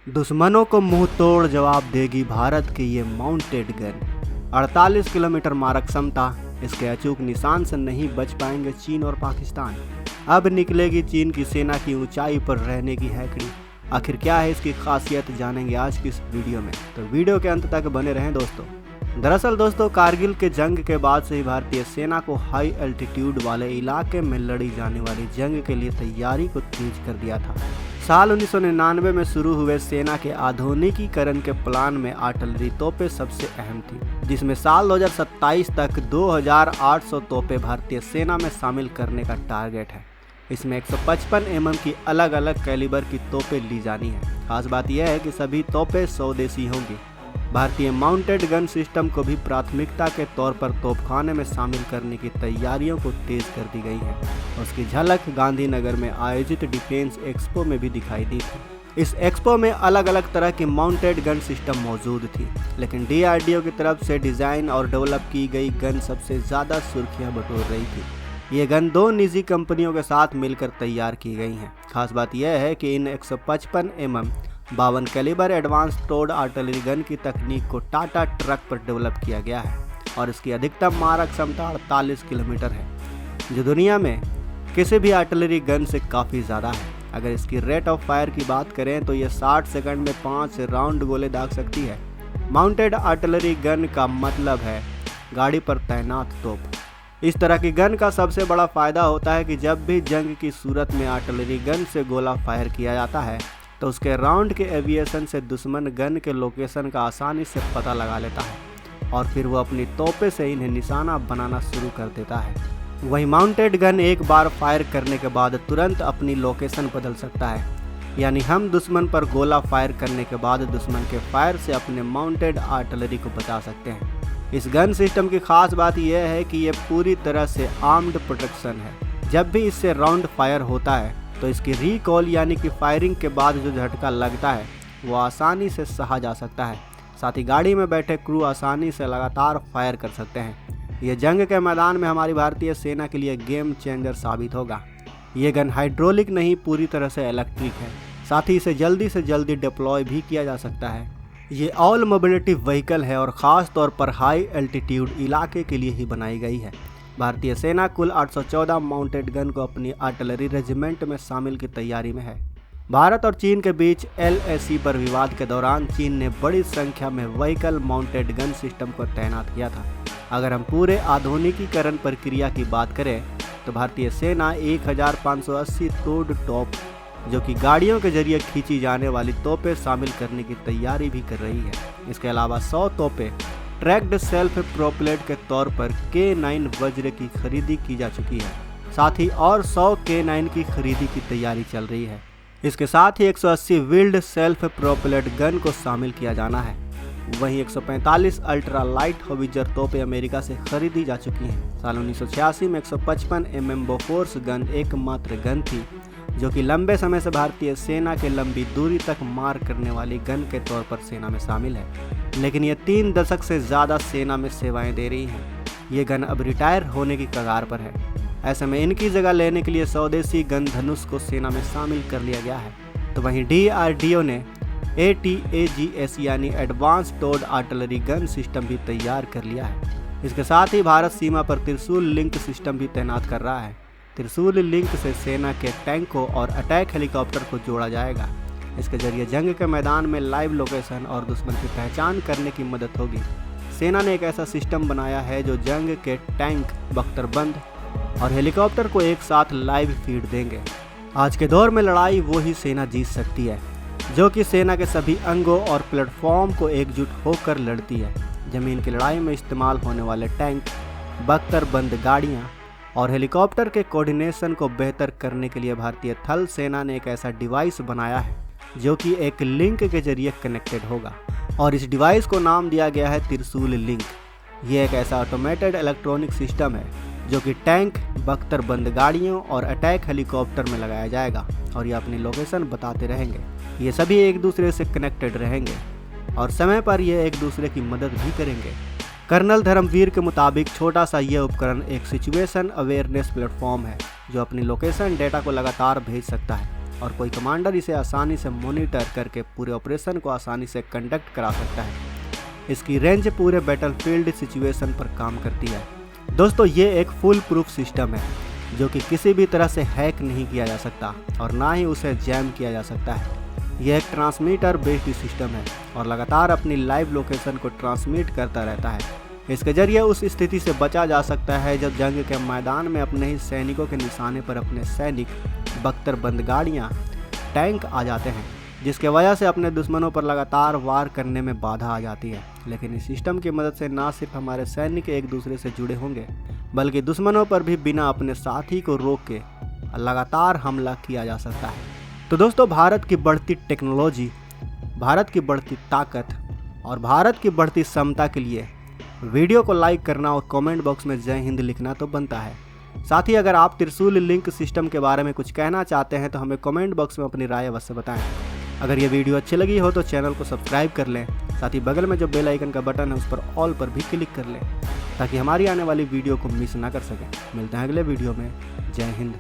दुश्मनों को मुंह तोड़ जवाब देगी भारत की ये माउंटेड गन। 48 किलोमीटर मारक क्षमता, इसके अचूक निशान से नहीं बच पाएंगे चीन और पाकिस्तान। अब निकलेगी चीन की सेना की ऊंचाई पर रहने की हैकड़ी। आखिर क्या है इसकी खासियत, जानेंगे आज की इस वीडियो में, तो वीडियो के अंत तक बने रहें दोस्तों। दरअसल दोस्तों, कारगिल के जंग के बाद से ही भारतीय सेना को हाई एल्टीट्यूड वाले इलाके में लड़ी जाने वाली जंग के लिए तैयारी को तेज कर दिया था। साल 1999 में शुरू हुए सेना के आधुनिकीकरण के प्लान में आर्टिलरी तोपें सबसे अहम थी, जिसमें साल 2027 तक 2800 तोपें भारतीय सेना में शामिल करने का टारगेट है। इसमें 155 mm की अलग अलग कैलिबर की तोपें ली जानी है। खास बात यह है कि सभी तोपें स्वदेशी होंगी। भारतीय माउंटेड गन सिस्टम को भी प्राथमिकता के तौर पर तोपखाने में शामिल करने की तैयारियों को तेज कर दी गई है। उसकी झलक गांधीनगर में आयोजित डिफेंस एक्सपो में भी दिखाई दी थी। इस एक्सपो में अलग अलग तरह की माउंटेड गन सिस्टम मौजूद थी, लेकिन DRDO की तरफ से डिजाइन और डेवलप की गई गन सबसे ज़्यादा सुर्खियां बटोर रही थी। ये गन 2 निजी कंपनियों के साथ मिलकर तैयार की गई हैं। खास बात यह है कि इन 155 mm 52 calibre advance towed artillery gun की तकनीक को टाटा ट्रक पर डेवलप किया गया है और इसकी अधिकतम मारक क्षमता 48 किलोमीटर है, जो दुनिया में किसी भी आर्टिलरी गन से काफ़ी ज़्यादा है। अगर इसकी रेट ऑफ फायर की बात करें तो ये 60 सेकंड में 5 राउंड गोले दाग सकती है। माउंटेड आर्टिलरी गन का मतलब है गाड़ी पर तैनात तोप। इस तरह की गन का सबसे बड़ा फायदा होता है कि जब भी जंग की सूरत में आर्टिलरी गन से गोला फायर किया जाता है तो उसके राउंड के एविएशन से दुश्मन गन के लोकेशन का आसानी से पता लगा लेता है और फिर वो अपनी तोपे से इन्हें निशाना बनाना शुरू कर देता है। वहीं माउंटेड गन एक बार फायर करने के बाद तुरंत अपनी लोकेशन बदल सकता है, यानी हम दुश्मन पर गोला फायर करने के बाद दुश्मन के फायर से अपने माउंटेड आर्टिलरी को बचा सकते हैं। इस गन सिस्टम की खास बात यह है कि यह पूरी तरह से आर्म्ड प्रोटेक्शन है। जब भी इससे राउंड फायर होता है तो इसकी रिकॉल यानी कि फायरिंग के बाद जो झटका लगता है वो आसानी से सहा जा सकता है। साथ ही गाड़ी में बैठे क्रू आसानी से लगातार फायर कर सकते हैं। ये जंग के मैदान में हमारी भारतीय सेना के लिए गेम चेंजर साबित होगा। ये गन हाइड्रोलिक नहीं, पूरी तरह से इलेक्ट्रिक है। साथ ही इसे जल्दी से जल्दी डिप्लॉय भी किया जा सकता है। ये ऑल मोबिलिटी व्हीकल है और ख़ास तौर पर हाई एल्टीट्यूड इलाके के लिए ही बनाई गई है। भारतीय सेना कुल 814 माउंटेड गन को अपनी आर्टिलरी रेजिमेंट में शामिल की तैयारी में है। भारत और चीन के बीच LAC पर विवाद के दौरान चीन ने बड़ी संख्या में व्हीकल माउंटेड गन सिस्टम को तैनात किया था। अगर हम पूरे आधुनिकीकरण प्रक्रिया की बात करें तो भारतीय सेना 1580 तोड़ टॉप, जो कि गाड़ियों के जरिए खींची जाने वाली तोपें शामिल करने की तैयारी भी कर रही है। इसके अलावा 100 तोपें ट्रैक्ड सेल्फ प्रोपेलेड के तौर पर K9 वज्र की खरीदी की जा चुकी है। साथ ही और 100 K9 की खरीदी की तैयारी चल रही है। इसके साथ ही 180 व्हील्ड सेल्फ प्रोपेलेड गन को शामिल किया जाना है। वहीं 145 अल्ट्रा लाइट होविजर तोपें अमेरिका से खरीदी जा चुकी हैं। साल 1986 में 155 mm बोफोर्स गन एकमात्र गन थी जो कि लंबे समय से भारतीय सेना के लंबी दूरी तक मार करने वाली गन के तौर पर सेना में शामिल है, लेकिन ये 3 दशक से ज़्यादा सेना में सेवाएं दे रही हैं। ये गन अब रिटायर होने की कगार पर है। ऐसे में इनकी जगह लेने के लिए स्वदेशी गन धनुष को सेना में शामिल कर लिया गया है। तो वहीं DRDO ने ATAGS यानी advance towed artillery gun system भी तैयार कर लिया है। इसके साथ ही भारत सीमा पर त्रिशूल लिंक सिस्टम भी तैनात कर रहा है। त्रिशूल लिंक से सेना के टैंकों और अटैक हेलीकॉप्टर को जोड़ा जाएगा। इसके जरिए जंग के मैदान में लाइव लोकेशन और दुश्मन की पहचान करने की मदद होगी। सेना ने एक ऐसा सिस्टम बनाया है जो जंग के टैंक, बख्तरबंद और हेलीकॉप्टर को एक साथ लाइव फीड देंगे। आज के दौर में लड़ाई वो ही सेना जीत सकती है जो कि सेना के सभी अंगों और प्लेटफॉर्म को एकजुट होकर लड़ती है। जमीन की लड़ाई में इस्तेमाल होने वाले टैंक, बख्तरबंद गाड़ियाँ और हेलीकॉप्टर के कोऑर्डिनेशन को बेहतर करने के लिए भारतीय थल सेना ने एक ऐसा डिवाइस बनाया है जो कि एक लिंक के जरिए कनेक्टेड होगा और इस डिवाइस को नाम दिया गया है त्रिशूल लिंक। ये एक ऐसा ऑटोमेटेड इलेक्ट्रॉनिक सिस्टम है जो कि टैंक, बख्तरबंद गाड़ियों और अटैक हेलीकॉप्टर में लगाया जाएगा और ये अपनी लोकेशन बताते रहेंगे। ये सभी एक दूसरे से कनेक्टेड रहेंगे और समय पर ये एक दूसरे की मदद भी करेंगे। कर्नल धर्मवीर के मुताबिक छोटा सा यह उपकरण एक सिचुएशन अवेयरनेस प्लेटफॉर्म है जो अपनी लोकेशन डेटा को लगातार भेज सकता है। और कोई कमांडर इसे आसानी से मॉनिटर करके पूरे ऑपरेशन को आसानी से कंडक्ट करा सकता है। इसकी रेंज पूरे बैटलफील्ड सिचुएशन पर काम करती है। दोस्तों ये एक फुल प्रूफ सिस्टम है जो कि किसी भी तरह से हैक नहीं किया जा सकता और ना ही उसे जैम किया जा सकता है। यह एक ट्रांसमीटर बेस्ड सिस्टम है और लगातार अपनी लाइव लोकेशन को ट्रांसमिट करता रहता है। इसके जरिए उस स्थिति से बचा जा सकता है जब जंग के मैदान में अपने ही सैनिकों के निशाने पर अपने सैनिक, बख्तरबंद गाड़ियाँ, टैंक आ जाते हैं, जिसके वजह से अपने दुश्मनों पर लगातार वार करने में बाधा आ जाती है। लेकिन इस सिस्टम की मदद से ना सिर्फ हमारे सैनिक एक दूसरे से जुड़े होंगे बल्कि दुश्मनों पर भी बिना अपने साथी को रोक के लगातार हमला किया जा सकता है। तो दोस्तों भारत की बढ़ती टेक्नोलॉजी, भारत की बढ़ती ताकत और भारत की बढ़ती क्षमता के लिए वीडियो को लाइक करना और कमेंट बॉक्स में जय हिंद लिखना तो बनता है। साथ ही अगर आप त्रिशूल लिंक सिस्टम के बारे में कुछ कहना चाहते हैं तो हमें कमेंट बॉक्स में अपनी राय अवश्य बताएं। अगर ये वीडियो अच्छी लगी हो तो चैनल को सब्सक्राइब कर लें। साथ ही बगल में जो बेल आइकन का बटन है उस पर ऑल पर भी क्लिक कर लें ताकि हमारी आने वाली वीडियो को मिस ना कर सकें। मिलते हैं अगले वीडियो में। जय हिंद।